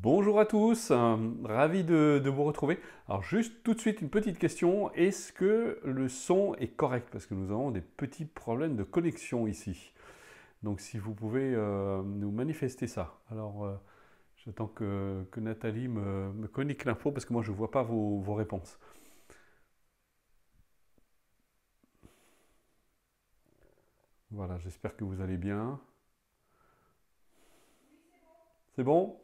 Bonjour à tous, ravi de vous retrouver. Alors juste tout de suite une petite question, est-ce que le son est correct? Parce que nous avons des petits problèmes de connexion ici. Donc si vous pouvez nous manifester ça. Alors j'attends que Nathalie me communique l'info parce que moi je ne vois pas vos réponses. Voilà, j'espère que vous allez bien. C'est bon?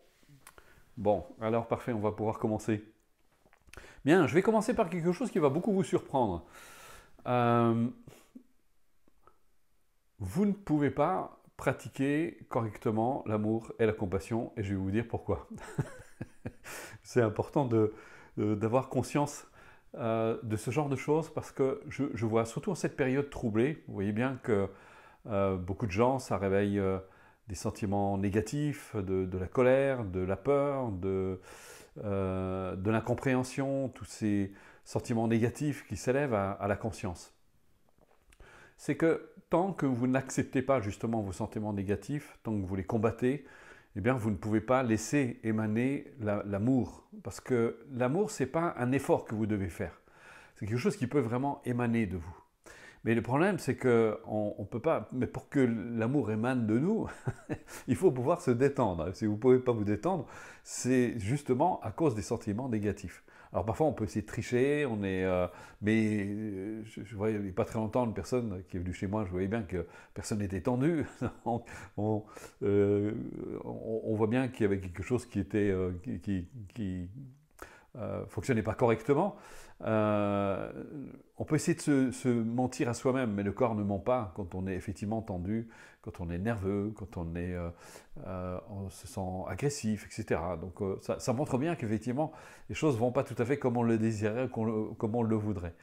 Bon, alors parfait, on va pouvoir commencer. Bien, je vais commencer par quelque chose qui va beaucoup vous surprendre. Euh, Vous ne pouvez pas pratiquer correctement l'amour et la compassion, et je vais vous dire pourquoi. C'est important d'avoir conscience de ce genre de choses parce que je vois, surtout en cette période troublée, vous voyez bien que beaucoup de gens, ça réveille des sentiments négatifs, de la colère, de la peur, de l'incompréhension, tous ces sentiments négatifs qui s'élèvent à la conscience. C'est que tant que vous n'acceptez pas justement vos sentiments négatifs, tant que vous les combattez, eh bien vous ne pouvez pas laisser émaner l'amour. Parce que l'amour, ce n'est pas un effort que vous devez faire. C'est quelque chose qui peut vraiment émaner de vous. Mais le problème, c'est qu'on ne peut pas, mais pour que l'amour émane de nous, il faut pouvoir se détendre. Si vous ne pouvez pas vous détendre, c'est justement à cause des sentiments négatifs. Alors parfois on peut essayer de tricher, mais je voyais il n'y a pas très longtemps une personne qui est venue chez moi, je voyais bien que personne n'était tendu. on, on, euh, on voit bien qu'il y avait quelque chose qui était qui fonctionnait pas correctement. Euh, on peut essayer de se mentir à soi-même, mais le corps ne ment pas quand on est effectivement tendu, quand on est nerveux, quand on se sent agressif, etc. Donc ça montre bien qu'effectivement les choses ne vont pas tout à fait comme on le désirait, comme on le voudrait.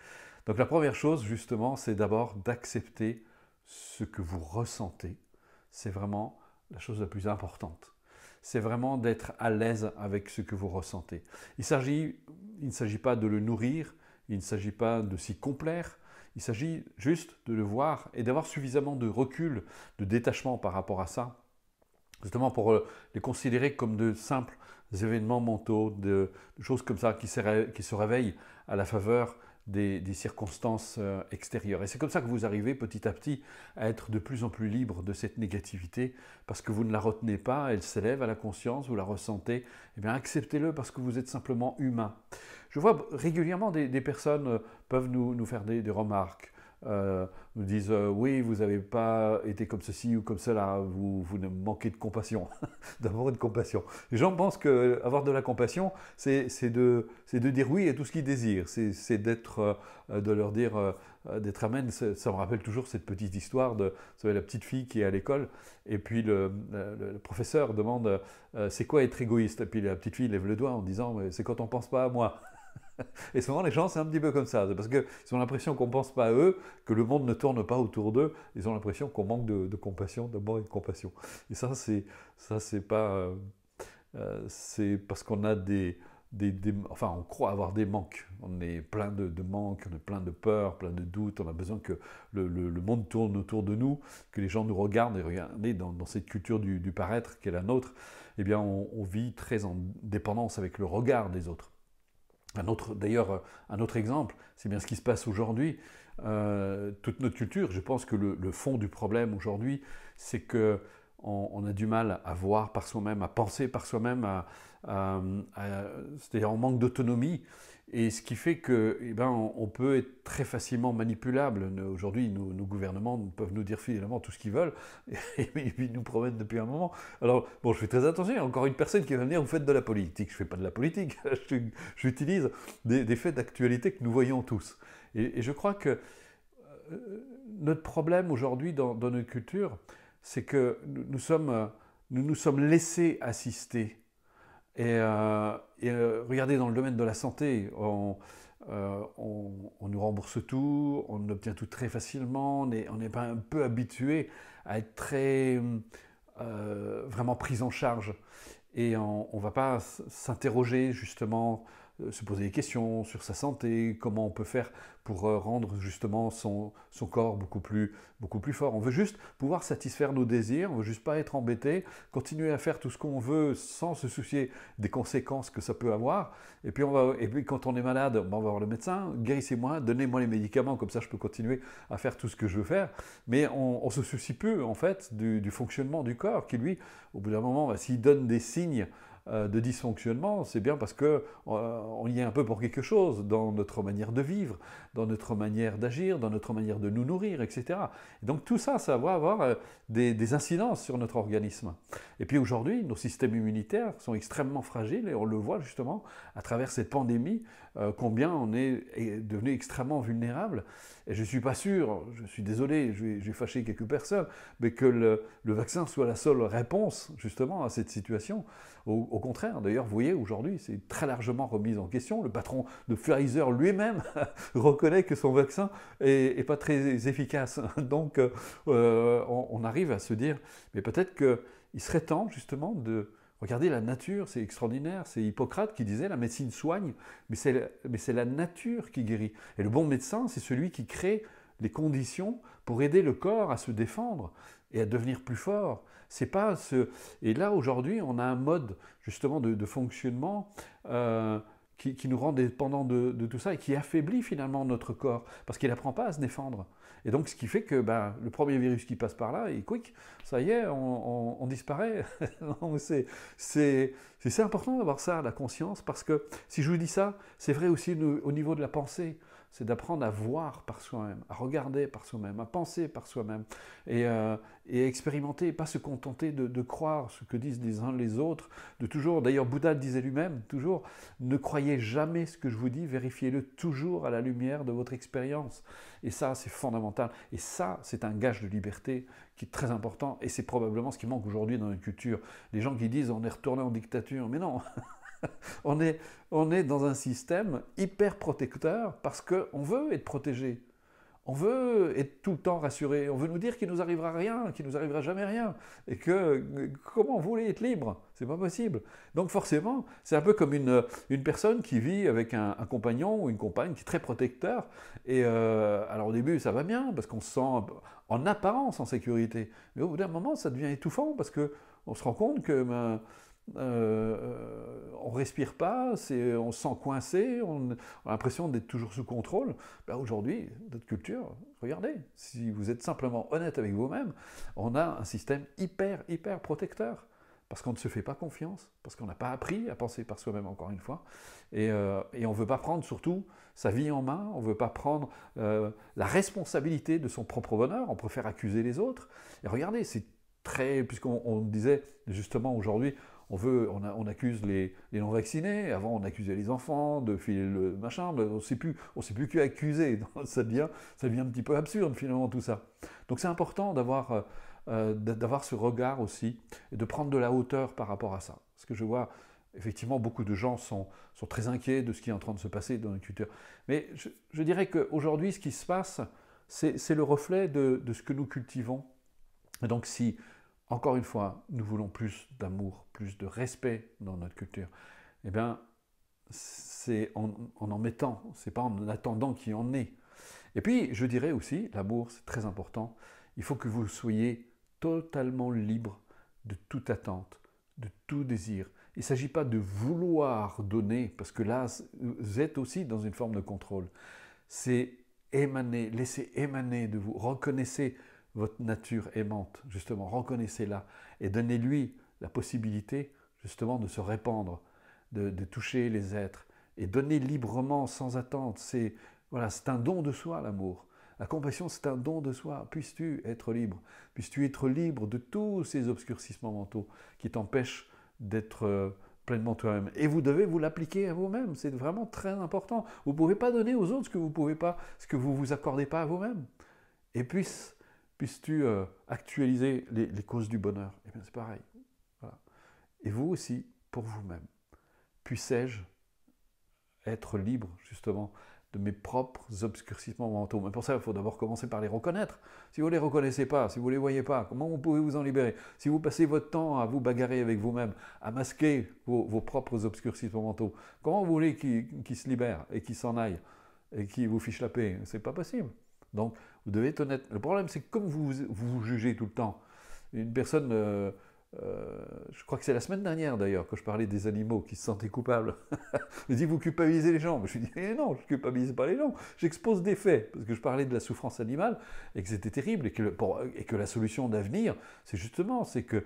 Donc la première chose justement, c'est d'abord d'accepter ce que vous ressentez. C'est vraiment la chose la plus importante. C'est vraiment d'être à l'aise avec ce que vous ressentez. Il ne s'agit pas de le nourrir, il ne s'agit pas de s'y complaire, il s'agit juste de le voir et d'avoir suffisamment de recul, de détachement par rapport à ça, justement pour les considérer comme de simples événements mentaux, de choses comme ça qui se réveillent à la faveur des circonstances extérieures. Et c'est comme ça que vous arrivez petit à petit à être de plus en plus libre de cette négativité, parce que vous ne la retenez pas, elle s'élève à la conscience, vous la ressentez, eh bien acceptez-le parce que vous êtes simplement humain. Je vois régulièrement des personnes peuvent nous faire des remarques, nous disent oui, vous n'avez pas été comme ceci ou comme cela, vous manquez de compassion, d'amour et de compassion. Les gens pensent qu'avoir de la compassion, c'est de dire oui à tout ce qu'ils désirent, c'est de leur dire, d'être amen. Ça me rappelle toujours cette petite histoire de, vous savez, la petite fille qui est à l'école, et puis le professeur demande c'est quoi être égoïste? Et puis la petite fille lève le doigt en disant c'est quand on pense pas à moi. Et souvent, les gens, c'est un petit peu comme ça. C'est parce qu'ils ont l'impression qu'on ne pense pas à eux, que le monde ne tourne pas autour d'eux. Ils ont l'impression qu'on manque de compassion, d'amour et de compassion. Et ça, c'est pas. C'est parce qu'on a enfin, on croit avoir des manques. On est plein de manques, on est plein de peurs, plein de doutes. On a besoin que le monde tourne autour de nous, que les gens nous regardent. Et regardez, dans cette culture du paraître qui est la nôtre, eh bien, on vit très en dépendance avec le regard des autres. D'ailleurs, un autre exemple, c'est bien ce qui se passe aujourd'hui. Toute notre culture, je pense que le fond du problème aujourd'hui, c'est que on a du mal à voir par soi-même, à penser par soi-même, c'est-à-dire on manque d'autonomie, et ce qui fait que, eh ben, on peut être très facilement manipulable. Aujourd'hui, nos gouvernements peuvent nous dire finalement tout ce qu'ils veulent, et ils nous promettent depuis un moment. Alors, bon, je fais très attention, il y a encore une personne qui va venir, vous faites de la politique. Je ne fais pas de la politique, j'utilise des faits d'actualité que nous voyons tous. Et je crois que notre problème aujourd'hui dans notre culture, c'est que nous sommes laissés assister. Regardez, dans le domaine de la santé, on nous rembourse tout, on obtient tout très facilement, on est pas un peu habitué à être très vraiment pris en charge. Et on ne va pas s'interroger justement se poser des questions sur sa santé, comment on peut faire pour rendre justement son corps beaucoup plus fort. On veut juste pouvoir satisfaire nos désirs, on veut juste pas être embêté, continuer à faire tout ce qu'on veut sans se soucier des conséquences que ça peut avoir. Et puis quand on est malade, on va voir le médecin, guérissez-moi, donnez-moi les médicaments, comme ça je peux continuer à faire tout ce que je veux faire. Mais on se soucie peu en fait du fonctionnement du corps, qui lui, au bout d'un moment, s'il donne des signes de dysfonctionnement, c'est bien parce qu'on y est un peu pour quelque chose dans notre manière de vivre, dans notre manière d'agir, dans notre manière de nous nourrir, etc. Et donc tout ça, ça va avoir des incidences sur notre organisme. Et puis aujourd'hui, nos systèmes immunitaires sont extrêmement fragiles et on le voit justement à travers cette pandémie, combien on est devenu extrêmement vulnérable. Et je ne suis pas sûr, je suis désolé, je vais fâcher quelques personnes, mais que le vaccin soit la seule réponse justement à cette situation. Au contraire, d'ailleurs, vous voyez, aujourd'hui, c'est très largement remis en question. Le patron de Pfizer lui-même reconnaît que son vaccin n'est pas très efficace. Donc, on arrive à se dire, mais peut-être qu'il serait temps, justement, de regarder la nature. C'est extraordinaire. C'est Hippocrate qui disait, la médecine soigne, mais c'est la nature qui guérit. Et le bon médecin, c'est celui qui crée les conditions pour aider le corps à se défendre et à devenir plus fort. C'est pas ce... Et là, aujourd'hui, on a un mode justement de fonctionnement qui nous rend dépendants de tout ça et qui affaiblit finalement notre corps parce qu'il n'apprend pas à se défendre. Et donc, ce qui fait que le premier virus qui passe par là, et quick, ça y est, on disparaît. C'est important d'avoir ça, la conscience, parce que si je vous dis ça, c'est vrai aussi au niveau de la pensée. C'est d'apprendre à voir par soi-même, à regarder par soi-même, à penser par soi-même et expérimenter, pas se contenter de croire ce que disent les uns les autres, de toujours, d'ailleurs Bouddha le disait lui-même, toujours, ne croyez jamais ce que je vous dis, vérifiez-le toujours à la lumière de votre expérience. Et ça, c'est fondamental. Et ça, c'est un gage de liberté qui est très important et c'est probablement ce qui manque aujourd'hui dans notre culture. Les gens qui disent on est retourné en dictature, mais non on est dans un système hyper protecteur parce qu'on veut être protégé. On veut être tout le temps rassuré. On veut nous dire qu'il ne nous arrivera rien, qu'il ne nous arrivera jamais rien. Et que comment vous voulez être libre? C'est pas possible. Donc forcément, c'est un peu comme une personne qui vit avec un compagnon ou une compagne qui est très protecteur. Et alors au début, ça va bien parce qu'on se sent en apparence en sécurité. Mais au bout d'un moment, ça devient étouffant parce qu'on se rend compte que... on respire pas, on se sent coincé, on a l'impression d'être toujours sous contrôle. Aujourd'hui, notre culture, regardez, si vous êtes simplement honnête avec vous-même, on a un système hyper protecteur. Parce qu'on ne se fait pas confiance, parce qu'on n'a pas appris à penser par soi-même, encore une fois. Et on ne veut pas prendre surtout sa vie en main, on ne veut pas prendre la responsabilité de son propre bonheur, on préfère accuser les autres. Et regardez, c'est très... Puisqu'on disait justement aujourd'hui, on accuse les non-vaccinés, avant on accusait les enfants de filer le machin, on ne sait plus qui accuser, ça devient un petit peu absurde finalement tout ça. Donc c'est important d'avoir ce regard aussi, et de prendre de la hauteur par rapport à ça. Parce que je vois, effectivement, beaucoup de gens sont très inquiets de ce qui est en train de se passer dans notre culture. Mais je dirais qu'aujourd'hui, ce qui se passe, c'est le reflet de ce que nous cultivons. Et donc si... Encore une fois, nous voulons plus d'amour, plus de respect dans notre culture. Eh bien, c'est en mettant, c'est pas en attendant qu'il y en ait. Et puis, je dirais aussi, l'amour, c'est très important. Il faut que vous soyez totalement libre de toute attente, de tout désir. Il ne s'agit pas de vouloir donner, parce que là, vous êtes aussi dans une forme de contrôle. C'est émaner, laisser émaner de vous, reconnaissez votre nature aimante, justement, reconnaissez-la et donnez-lui la possibilité, justement, de se répandre, de toucher les êtres et donner librement, sans attente. C'est un don de soi, l'amour. La compassion, c'est un don de soi. Puisses-tu être libre? Puisses-tu être libre de tous ces obscurcissements mentaux qui t'empêchent d'être pleinement toi-même. Et vous devez vous l'appliquer à vous-même. C'est vraiment très important. Vous ne pouvez pas donner aux autres ce que vous vous accordez pas à vous-même. Et puisses-tu actualiser les causes du bonheur? Eh bien, c'est pareil. Voilà. Et vous aussi, pour vous-même, puissais-je être libre, justement, de mes propres obscurcissements mentaux. Mais pour ça, il faut d'abord commencer par les reconnaître. Si vous ne les reconnaissez pas, si vous ne les voyez pas, comment vous pouvez vous en libérer? Si vous passez votre temps à vous bagarrer avec vous-même, à masquer vos propres obscurcissements mentaux, comment vous voulez qu'ils se libèrent et qu'ils s'en aillent et qu'ils vous fichent la paix? C'est pas possible. Donc, vous devez être honnête. Le problème, c'est que comme vous jugez tout le temps, une personne... je crois que c'est la semaine dernière d'ailleurs que je parlais des animaux qui se sentaient coupables. Je dis, vous culpabilisez les gens. Je lui dis, eh non, je ne culpabilise pas les gens. J'expose des faits parce que je parlais de la souffrance animale et que c'était terrible et que la solution d'avenir, c'est justement, c'est que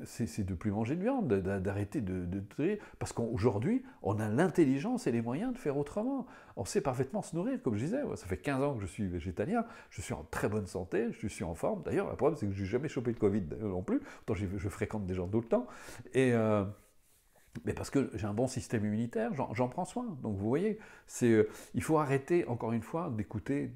c'est de plus manger de viande, d'arrêter de parce qu'aujourd'hui, on a l'intelligence et les moyens de faire autrement. On sait parfaitement se nourrir, comme je disais. Ça fait 15 ans que je suis végétalien, je suis en très bonne santé, je suis en forme. D'ailleurs, le problème, c'est que je n'ai jamais chopé de Covid non plus. Pourtant, je fréquente des gens tout le temps. Mais parce que j'ai un bon système immunitaire, j'en prends soin. Donc vous voyez, il faut arrêter, encore une fois, d'écouter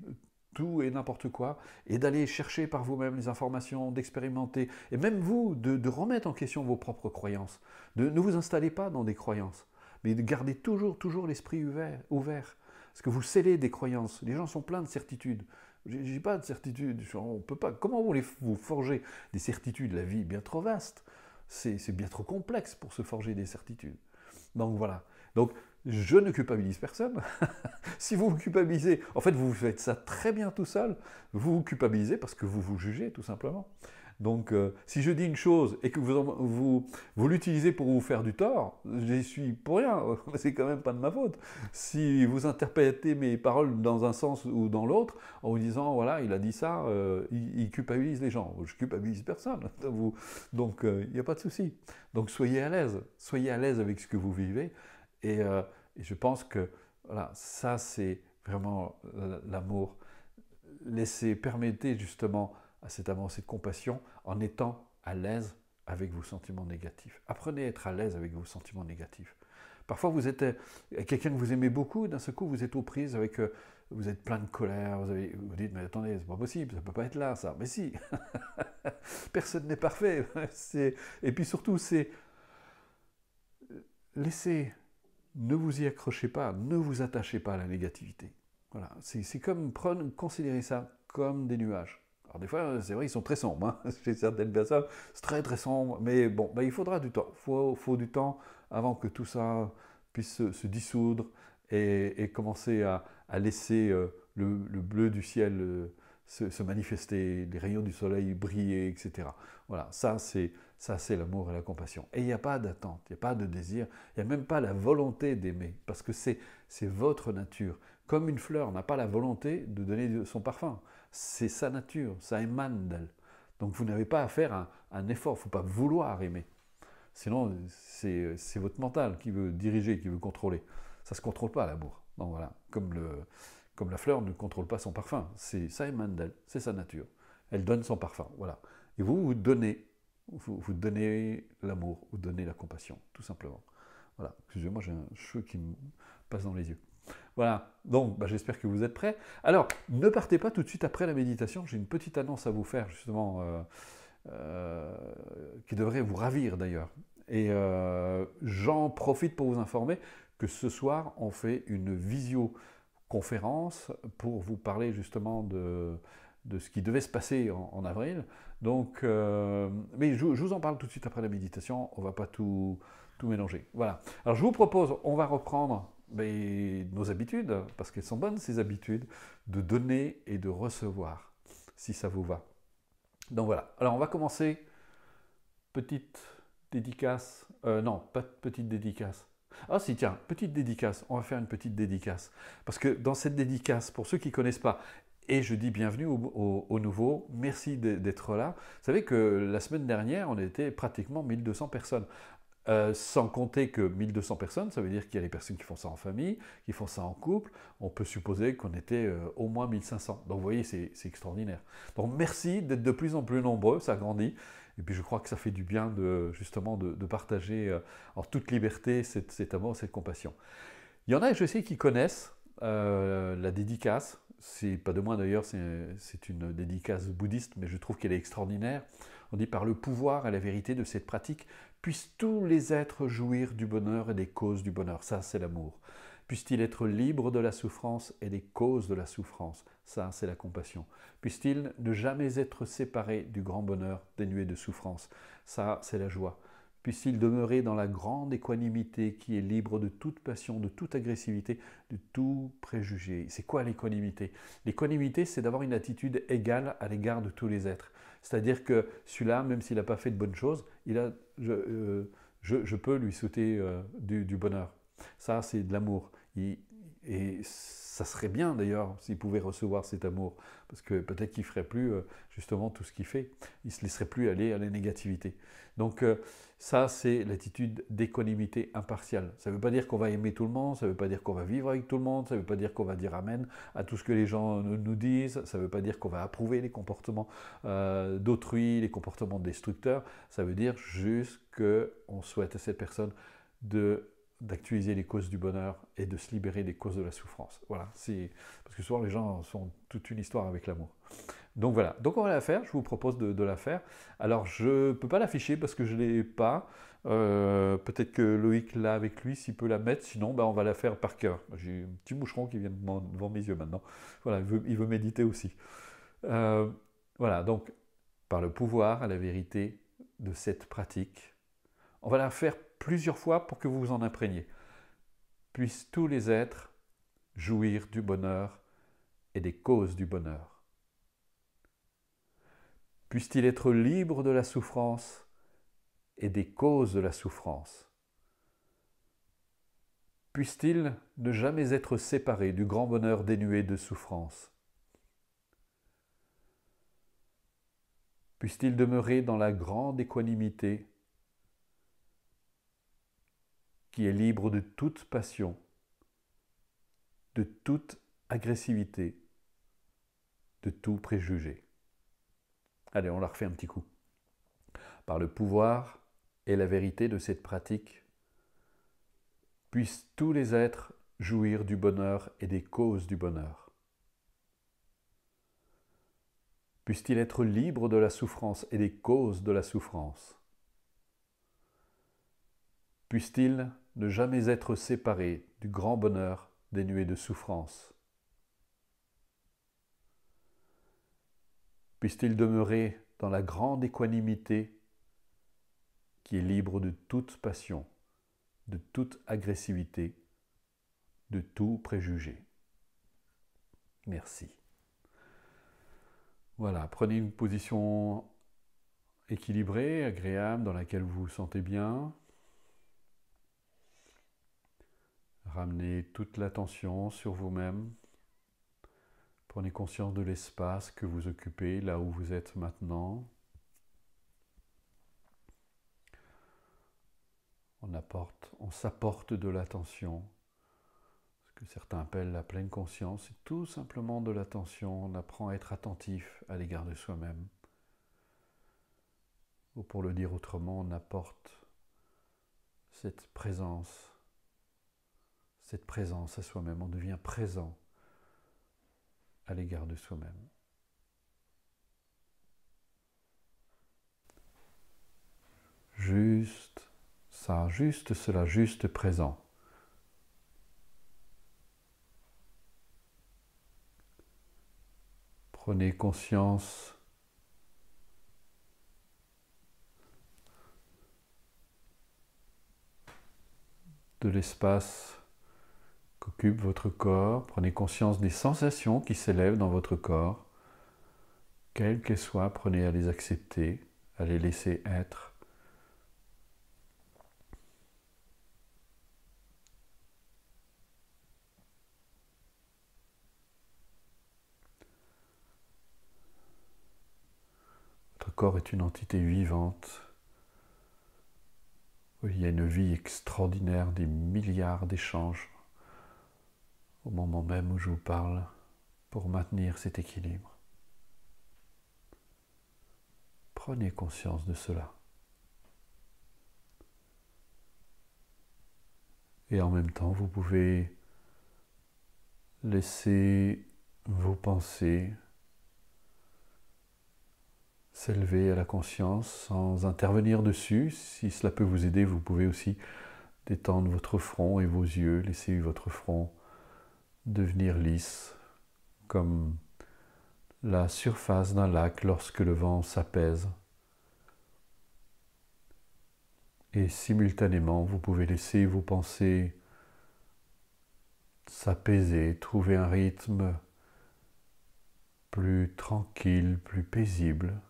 tout et n'importe quoi, et d'aller chercher par vous-même les informations, d'expérimenter, et même vous, de remettre en question vos propres croyances. Ne vous installez pas dans des croyances, mais de garder toujours l'esprit ouvert. Parce que vous scellez des croyances. Les gens sont pleins de certitudes. J'ai pas de certitude. On peut pas. Comment vous forger des certitudes? La vie est bien trop vaste. C'est bien trop complexe pour se forger des certitudes. Donc voilà. Donc je ne culpabilise personne. Si vous vous culpabilisez, en fait vous faites ça très bien tout seul. Vous vous culpabilisez parce que vous vous jugez tout simplement. Donc si je dis une chose et que vous l'utilisez pour vous faire du tort, j'y suis pour rien, c'est quand même pas de ma faute. Si vous interprétez mes paroles dans un sens ou dans l'autre, en vous disant, voilà, il a dit ça, il culpabilise les gens. Je culpabilise personne. Donc il n'y a pas de souci. Donc soyez à l'aise avec ce que vous vivez. Et je pense que voilà, ça c'est vraiment l'amour. Permettez justement à cet amour, cette compassion, en étant à l'aise avec vos sentiments négatifs. Apprenez à être à l'aise avec vos sentiments négatifs. Parfois, vous êtes quelqu'un que vous aimez beaucoup, d'un seul coup, vous êtes aux prises avec... vous êtes plein de colère, vous dites, mais attendez, c'est pas possible, ça peut pas être là, ça. Mais si, personne n'est parfait. Et puis surtout, laissez, ne vous y accrochez pas, ne vous attachez pas à la négativité. Voilà, c'est comme considérez ça comme des nuages. Alors des fois, c'est vrai, ils sont très sombres. Hein. Chez certaines personnes, c'est très sombre. Mais bon, il faudra du temps. Il faut du temps avant que tout ça puisse se dissoudre et commencer à laisser le bleu du ciel se manifester, les rayons du soleil briller, etc. Voilà, ça c'est l'amour et la compassion. Et il n'y a pas d'attente, il n'y a pas de désir, il n'y a même pas la volonté d'aimer, parce que c'est votre nature. Comme une fleur n'a pas la volonté de donner son parfum. C'est sa nature, ça émane d'elle. Donc vous n'avez pas à faire un effort, il ne faut pas vouloir aimer. Sinon, c'est votre mental qui veut diriger, qui veut contrôler. Ça ne se contrôle pas l'amour. Donc voilà, comme la fleur ne contrôle pas son parfum, ça émane d'elle, c'est sa nature. Elle donne son parfum, voilà. Et vous donnez l'amour, vous donnez la compassion, tout simplement. Voilà, excusez-moi, j'ai un cheveu qui me passe dans les yeux. Voilà, donc j'espère que vous êtes prêts. Alors, ne partez pas tout de suite après la méditation, j'ai une petite annonce à vous faire justement, qui devrait vous ravir d'ailleurs. Et j'en profite pour vous informer que ce soir, on fait une visioconférence pour vous parler justement de ce qui devait se passer en avril. Donc, mais je vous en parle tout de suite après la méditation, on ne va pas tout mélanger. Voilà, alors je vous propose, on va reprendre nos habitudes, parce qu'elles sont bonnes ces habitudes, de donner et de recevoir, si ça vous va. Donc voilà, alors on va commencer, petite dédicace, non, pas de petite dédicace. Ah si, tiens, petite dédicace, on va faire une petite dédicace. Parce que dans cette dédicace, pour ceux qui ne connaissent pas, et je dis bienvenue aux nouveaux, merci d'être là. Vous savez que la semaine dernière, on était pratiquement 1200 personnes. Sans compter que 1200 personnes, ça veut dire qu'il y a les personnes qui font ça en famille, qui font ça en couple. On peut supposer qu'on était au moins 1500. Donc vous voyez, c'est extraordinaire. Donc merci d'être de plus en plus nombreux, ça grandit. Et puis je crois que ça fait du bien justement de partager en toute liberté cet amour, cette compassion. Il y en a, je sais, qui connaissent la dédicace. C'est pas de moi d'ailleurs, c'est une dédicace bouddhiste, mais je trouve qu'elle est extraordinaire. On dit par le pouvoir et la vérité de cette pratique, puissent tous les êtres jouir du bonheur et des causes du bonheur. Ça, c'est l'amour. Puisse-t-il être libre de la souffrance et des causes de la souffrance. Ça, c'est la compassion. Puisse-t-il ne jamais être séparé du grand bonheur dénué de souffrance. Ça, c'est la joie. Puisse-t-il demeurer dans la grande équanimité qui est libre de toute passion, de toute agressivité, de tout préjugé. C'est quoi l'équanimité? L'équanimité, c'est d'avoir une attitude égale à l'égard de tous les êtres. C'est-à-dire que celui-là, même s'il n'a pas fait de bonnes choses, je peux lui souhaiter du bonheur. Ça, c'est de l'amour. Et ça serait bien d'ailleurs s'il pouvait recevoir cet amour, parce que peut-être qu'il ne ferait plus justement tout ce qu'il fait. Il ne se laisserait plus aller à la négativité. Donc ça, c'est l'attitude d'équanimité impartiale. Ça ne veut pas dire qu'on va aimer tout le monde, ça ne veut pas dire qu'on va vivre avec tout le monde, ça ne veut pas dire qu'on va dire amen à tout ce que les gens nous disent, ça ne veut pas dire qu'on va approuver les comportements d'autrui, les comportements destructeurs. Ça veut dire juste qu'on souhaite à cette personne d'actualiser les causes du bonheur et de se libérer des causes de la souffrance. Voilà, parce que souvent les gens sont toute une histoire avec l'amour. Donc voilà, donc on va la faire, je vous propose de la faire. Alors je ne peux pas l'afficher parce que je ne l'ai pas. Peut-être que Loïc l'a avec lui, s'il peut la mettre, sinon on va la faire par cœur. J'ai un petit moucheron qui vient devant mes yeux maintenant. Voilà, il veut méditer aussi. Voilà, donc par le pouvoir à la vérité de cette pratique, on va la faire plusieurs fois pour que vous vous en imprégniez. Puissent tous les êtres jouir du bonheur et des causes du bonheur. Puisse-t-il être libre de la souffrance et des causes de la souffrance. Puisse-t-il ne jamais être séparé du grand bonheur dénué de souffrance. Puisse-t-il demeurer dans la grande équanimité qui est libre de toute passion, de toute agressivité, de tout préjugé. Allez, on la refait un petit coup. Par le pouvoir et la vérité de cette pratique, puissent tous les êtres jouir du bonheur et des causes du bonheur. Puisse-t-il être libre de la souffrance et des causes de la souffrance. Puisse-t-il ne jamais être séparé du grand bonheur dénué de souffrance. Puisse-t-il demeurer dans la grande équanimité qui est libre de toute passion, de toute agressivité, de tout préjugé. Merci. Voilà, prenez une position équilibrée, agréable, dans laquelle vous vous sentez bien. Ramenez toute l'attention sur vous-même. Prenez conscience de l'espace que vous occupez, là où vous êtes maintenant. On s'apporte de l'attention. Ce que certains appellent la pleine conscience, c'est tout simplement de l'attention. On apprend à être attentif à l'égard de soi-même. Ou pour le dire autrement, on apporte cette présence à soi-même. On devient présent à l'égard de soi-même. Juste ça, juste cela, juste présent. Prenez conscience de l'espace qu'occupe votre corps. Prenez conscience des sensations qui s'élèvent dans votre corps. Quelles qu'elles soient, prenez à les accepter, à les laisser être. Votre corps est une entité vivante. Il y a une vie extraordinaire, des milliards d'échanges au moment même où je vous parle pour maintenir cet équilibre. Prenez conscience de cela. Et en même temps, vous pouvez laisser vos pensées s'élever à la conscience sans intervenir dessus. Si cela peut vous aider, vous pouvez aussi détendre votre front et vos yeux. Laissez votre front devenir lisse, comme la surface d'un lac lorsque le vent s'apaise. Et simultanément, vous pouvez laisser vos pensées s'apaiser, trouver un rythme plus tranquille, plus paisible.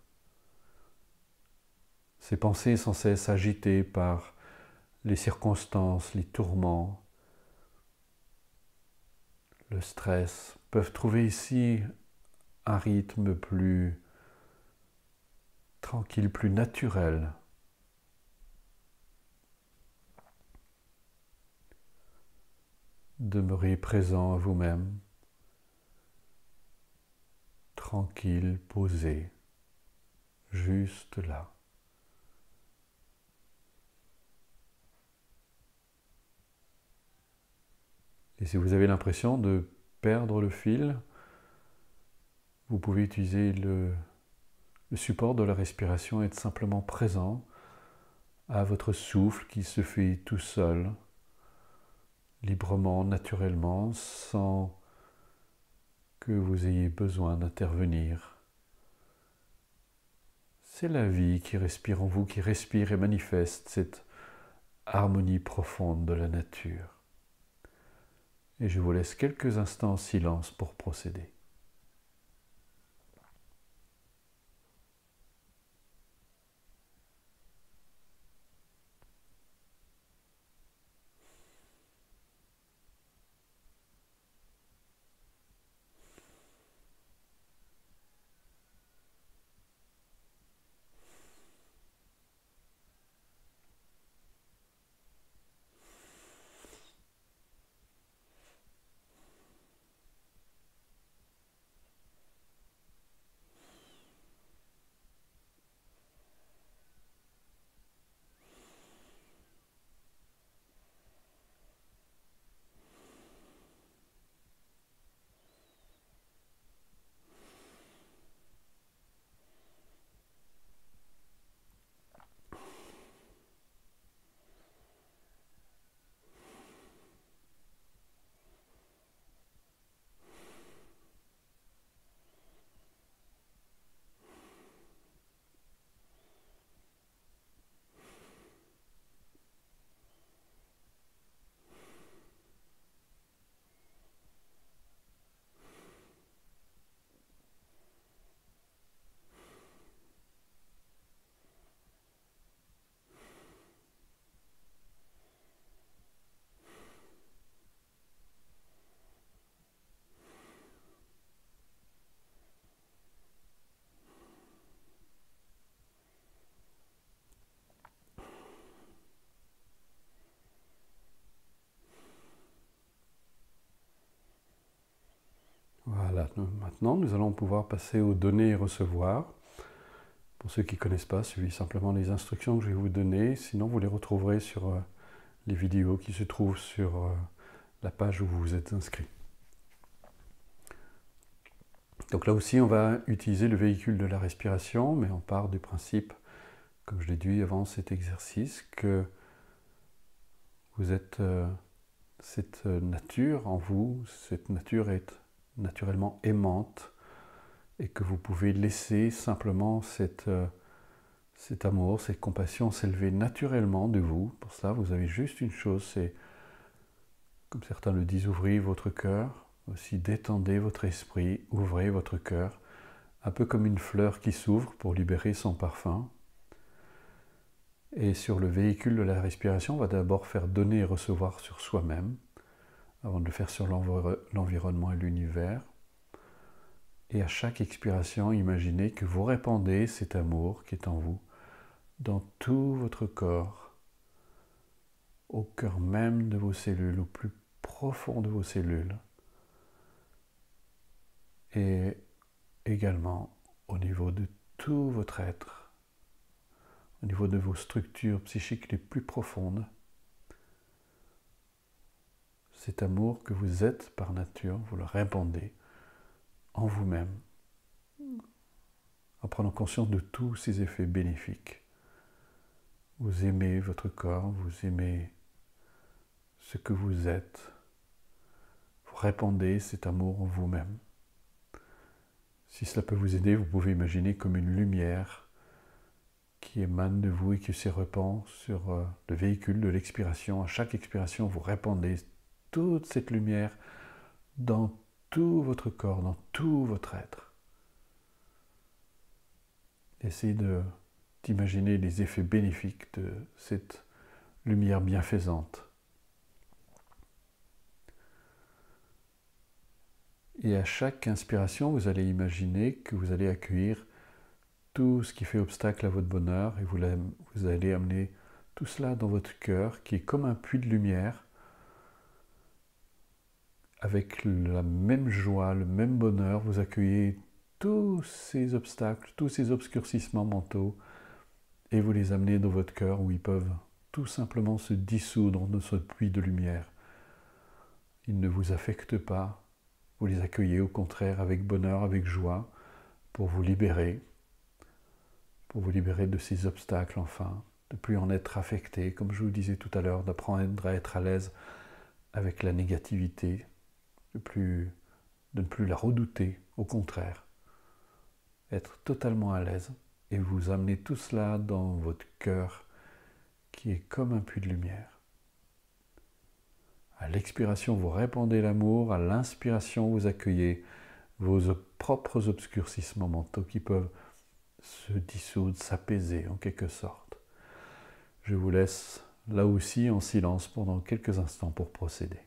Ces pensées sans cesse agitées par les circonstances, les tourments, le stress, peuvent trouver ici un rythme plus tranquille, plus naturel. Demeurez présent à vous-même, tranquille, posé, juste là. Et si vous avez l'impression de perdre le fil, vous pouvez utiliser le support de la respiration et être simplement présent à votre souffle qui se fait tout seul, librement, naturellement, sans que vous ayez besoin d'intervenir. C'est la vie qui respire en vous, qui respire et manifeste cette harmonie profonde de la nature. Et je vous laisse quelques instants en silence pour procéder. Voilà, maintenant nous allons pouvoir passer aux donner et recevoir. Pour ceux qui ne connaissent pas, suivez simplement les instructions que je vais vous donner. Sinon, vous les retrouverez sur les vidéos qui se trouvent sur la page où vous vous êtes inscrit. Donc là aussi, on va utiliser le véhicule de la respiration, mais on part du principe, comme je l'ai dit avant cet exercice, que vous êtes cette nature en vous, cette nature est naturellement aimante, et que vous pouvez laisser simplement cet amour, cette compassion s'élever naturellement de vous. Pour cela, vous avez juste une chose, c'est, comme certains le disent, ouvrez votre cœur, aussi détendez votre esprit, ouvrez votre cœur, un peu comme une fleur qui s'ouvre pour libérer son parfum. Et sur le véhicule de la respiration, on va d'abord faire donner et recevoir sur soi-même, avant de le faire sur l'environnement et l'univers. Et à chaque expiration, imaginez que vous répandez cet amour qui est en vous dans tout votre corps, au cœur même de vos cellules, au plus profond de vos cellules, et également au niveau de tout votre être, au niveau de vos structures psychiques les plus profondes. Cet amour que vous êtes par nature, vous le répandez en vous-même, en prenant conscience de tous ces effets bénéfiques. Vous aimez votre corps, vous aimez ce que vous êtes. Vous répandez cet amour en vous-même. Si cela peut vous aider, vous pouvez imaginer comme une lumière qui émane de vous et qui se répand sur le véhicule de l'expiration. À chaque expiration, vous répandez toute cette lumière dans tout votre corps, dans tout votre être. Essayez d'imaginer les effets bénéfiques de cette lumière bienfaisante. Et à chaque inspiration, vous allez imaginer que vous allez accueillir tout ce qui fait obstacle à votre bonheur et vous allez amener tout cela dans votre cœur qui est comme un puits de lumière avec la même joie, le même bonheur. Vous accueillez tous ces obstacles, tous ces obscurcissements mentaux et vous les amenez dans votre cœur où ils peuvent tout simplement se dissoudre dans ce puits de lumière. Ils ne vous affectent pas. Vous les accueillez au contraire avec bonheur, avec joie, pour vous libérer de ces obstacles enfin, de ne plus en être affecté, comme je vous disais tout à l'heure, d'apprendre à être à l'aise avec la négativité, de ne plus la redouter, au contraire, être totalement à l'aise et vous amener tout cela dans votre cœur qui est comme un puits de lumière. À l'expiration, vous répandez l'amour. À l'inspiration, vous accueillez vos propres obscurcissements mentaux qui peuvent se dissoudre, s'apaiser en quelque sorte. Je vous laisse là aussi en silence pendant quelques instants pour procéder.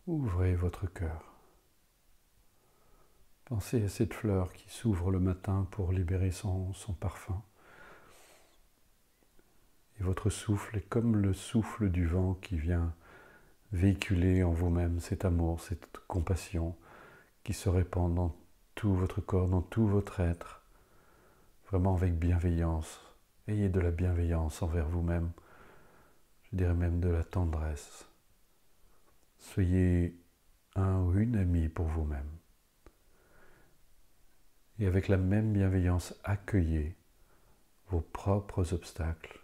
Ouvrez votre cœur. Pensez à cette fleur qui s'ouvre le matin pour libérer son parfum. Et votre souffle est comme le souffle du vent qui vient véhiculer en vous-même cet amour, cette compassion qui se répand dans tout votre corps, dans tout votre être, vraiment avec bienveillance. Ayez de la bienveillance envers vous-même, je dirais même de la tendresse. Soyez un ou une amie pour vous-même. Et avec la même bienveillance, accueillez vos propres obstacles,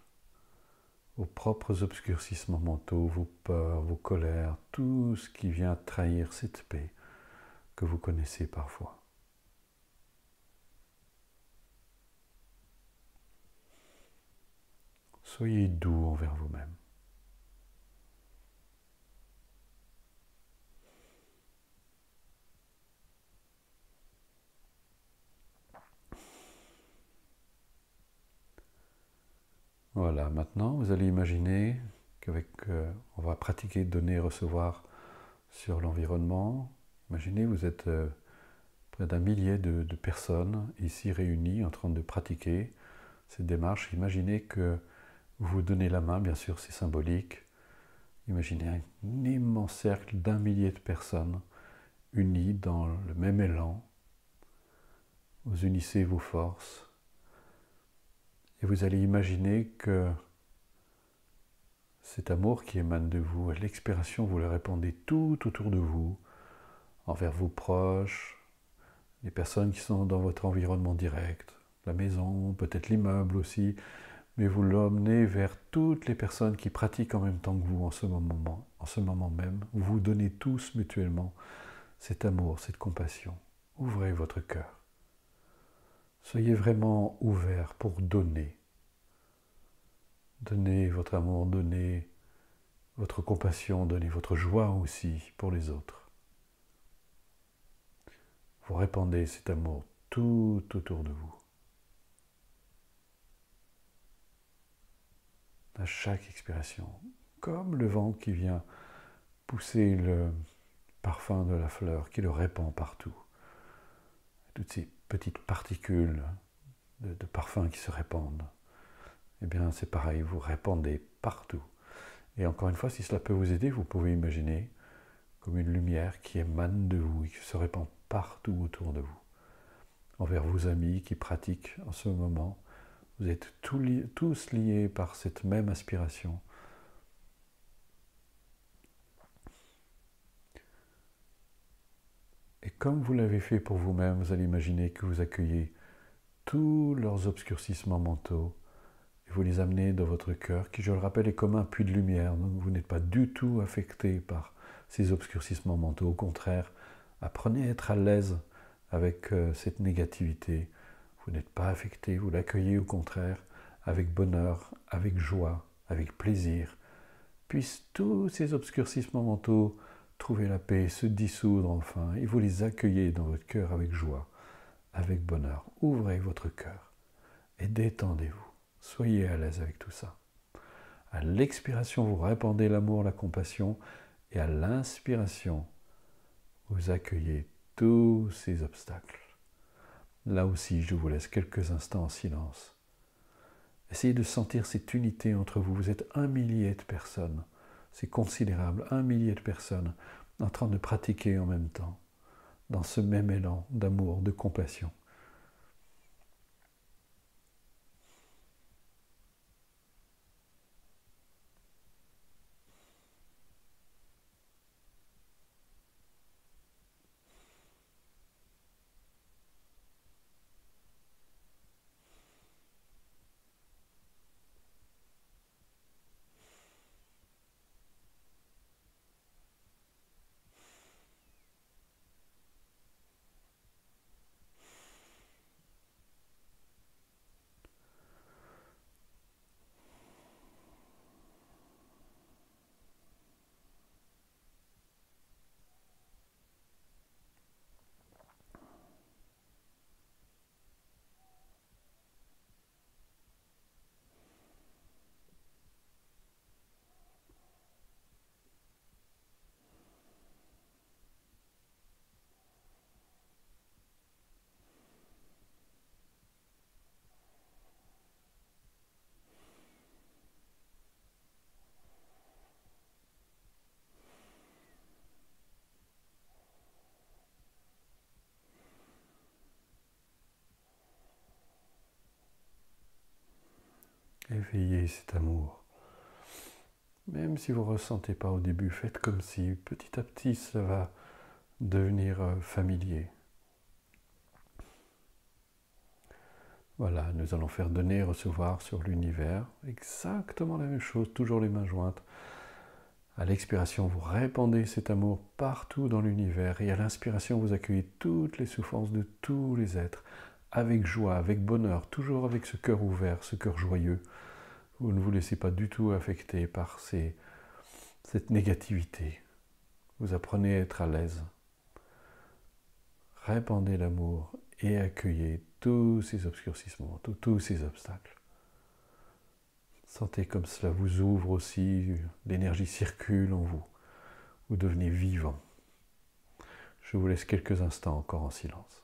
vos propres obscurcissements mentaux, vos peurs, vos colères, tout ce qui vient trahir cette paix que vous connaissez parfois. Soyez doux envers vous-même. Voilà, maintenant vous allez imaginer on va pratiquer donner et recevoir sur l'environnement. Imaginez vous êtes près d'un millier de personnes ici réunies en train de pratiquer cette démarche, imaginez que vous vous donnez la main, bien sûr c'est symbolique. Imaginez un immense cercle d'1 millier de personnes unies dans le même élan. Vous unissez vos forces et vous allez imaginer que cet amour qui émane de vous, à l'expiration, vous le répandez tout autour de vous, envers vos proches, les personnes qui sont dans votre environnement direct, la maison, peut-être l'immeuble aussi, mais vous l'emmenez vers toutes les personnes qui pratiquent en même temps que vous en ce moment même. Vous vous donnez tous mutuellement cet amour, cette compassion. Ouvrez votre cœur. Soyez vraiment ouverts pour donner. Donnez votre amour, donnez votre compassion, donnez votre joie aussi pour les autres. Vous répandez cet amour tout autour de vous. À chaque expiration, comme le vent qui vient pousser le parfum de la fleur, qui le répand partout. Toutes ces petites particules de parfum qui se répandent. Eh bien, c'est pareil, vous répandez partout. Et encore une fois, si cela peut vous aider, vous pouvez imaginer comme une lumière qui émane de vous et qui se répand partout autour de vous. Envers vos amis qui pratiquent en ce moment, vous êtes tous liés par cette même aspiration. Et comme vous l'avez fait pour vous-même, vous allez imaginer que vous accueillez tous leurs obscurcissements mentaux et vous les amenez dans votre cœur, qui, je le rappelle, est comme un puits de lumière. Donc vous n'êtes pas du tout affecté par ces obscurcissements mentaux. Au contraire, apprenez à être à l'aise avec cette négativité. Vous n'êtes pas affecté, vous l'accueillez au contraire, avec bonheur, avec joie, avec plaisir. Puissent tous ces obscurcissements mentaux trouver la paix, se dissoudre enfin, et vous les accueillez dans votre cœur avec joie, avec bonheur. Ouvrez votre cœur et détendez-vous. Soyez à l'aise avec tout ça. À l'expiration, vous répandez l'amour, la compassion, et à l'inspiration, vous accueillez tous ces obstacles. Là aussi, je vous laisse quelques instants en silence. Essayez de sentir cette unité entre vous. Vous êtes 1 millier de personnes. C'est considérable, 1 millier de personnes en train de pratiquer en même temps, dans ce même élan d'amour, de compassion. Éveillez cet amour. Même si vous ne ressentez pas au début, faites comme si petit à petit ça va devenir familier. Voilà, nous allons faire donner et recevoir sur l'univers exactement la même chose, toujours les mains jointes. À l'expiration, vous répandez cet amour partout dans l'univers et à l'inspiration, vous accueillez toutes les souffrances de tous les êtres avec joie, avec bonheur, toujours avec ce cœur ouvert, ce cœur joyeux. Vous ne vous laissez pas du tout affecter par cette négativité. Vous apprenez à être à l'aise. Répandez l'amour et accueillez tous ces obscurcissements, tous ces obstacles. Sentez comme cela vous ouvre aussi, l'énergie circule en vous. Vous devenez vivant. Je vous laisse quelques instants encore en silence.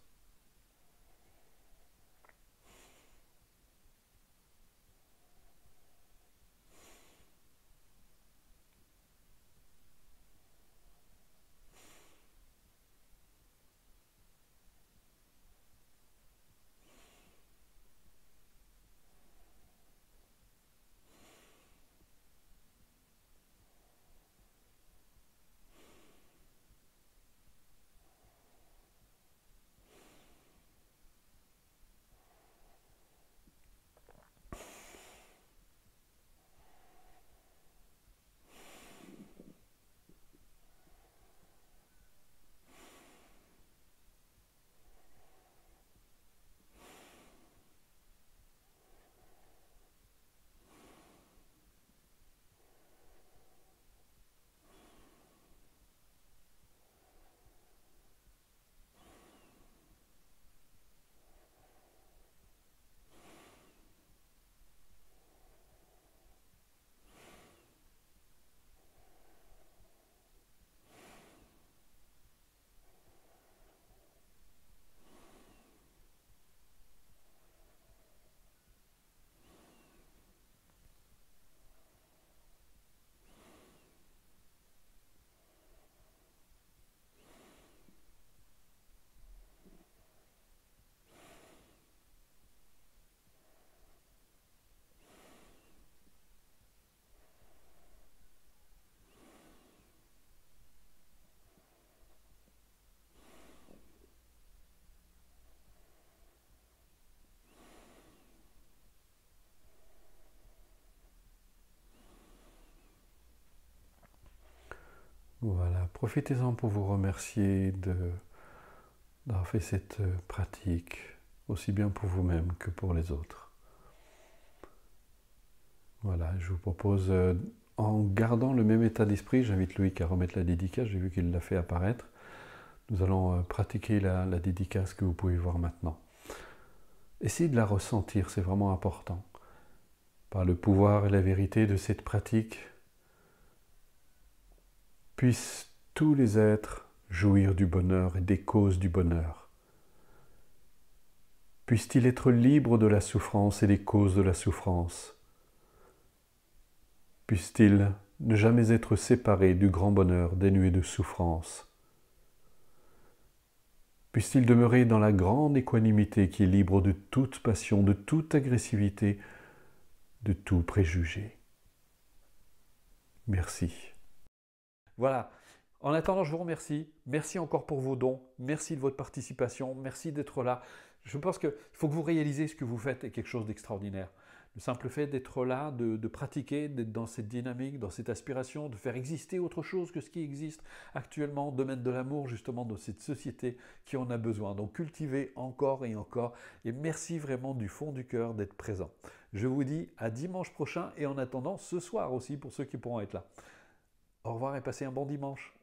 Voilà, profitez-en pour vous remercier d'avoir fait cette pratique, aussi bien pour vous-même que pour les autres. Voilà, je vous propose, en gardant le même état d'esprit, j'invite Loïc à remettre la dédicace, j'ai vu qu'il l'a fait apparaître. Nous allons pratiquer la dédicace que vous pouvez voir maintenant. Essayez de la ressentir, c'est vraiment important. Par le pouvoir et la vérité de cette pratique, puissent tous les êtres jouir du bonheur et des causes du bonheur. Puissent-ils être libres de la souffrance et des causes de la souffrance. Puissent-ils ne jamais être séparés du grand bonheur dénué de souffrance. Puissent-ils demeurer dans la grande équanimité qui est libre de toute passion, de toute agressivité, de tout préjugé. Merci. Voilà. En attendant, je vous remercie. Merci encore pour vos dons. Merci de votre participation. Merci d'être là. Je pense qu'il faut que vous réalisez ce que vous faites est quelque chose d'extraordinaire. Le simple fait d'être là, de pratiquer, d'être dans cette dynamique, dans cette aspiration, de faire exister autre chose que ce qui existe actuellement, de mettre de l'amour justement dans cette société qui en a besoin. Donc cultivez encore et encore. Et merci vraiment du fond du cœur d'être présent. Je vous dis à dimanche prochain et en attendant ce soir aussi pour ceux qui pourront être là. Au revoir et passez un bon dimanche.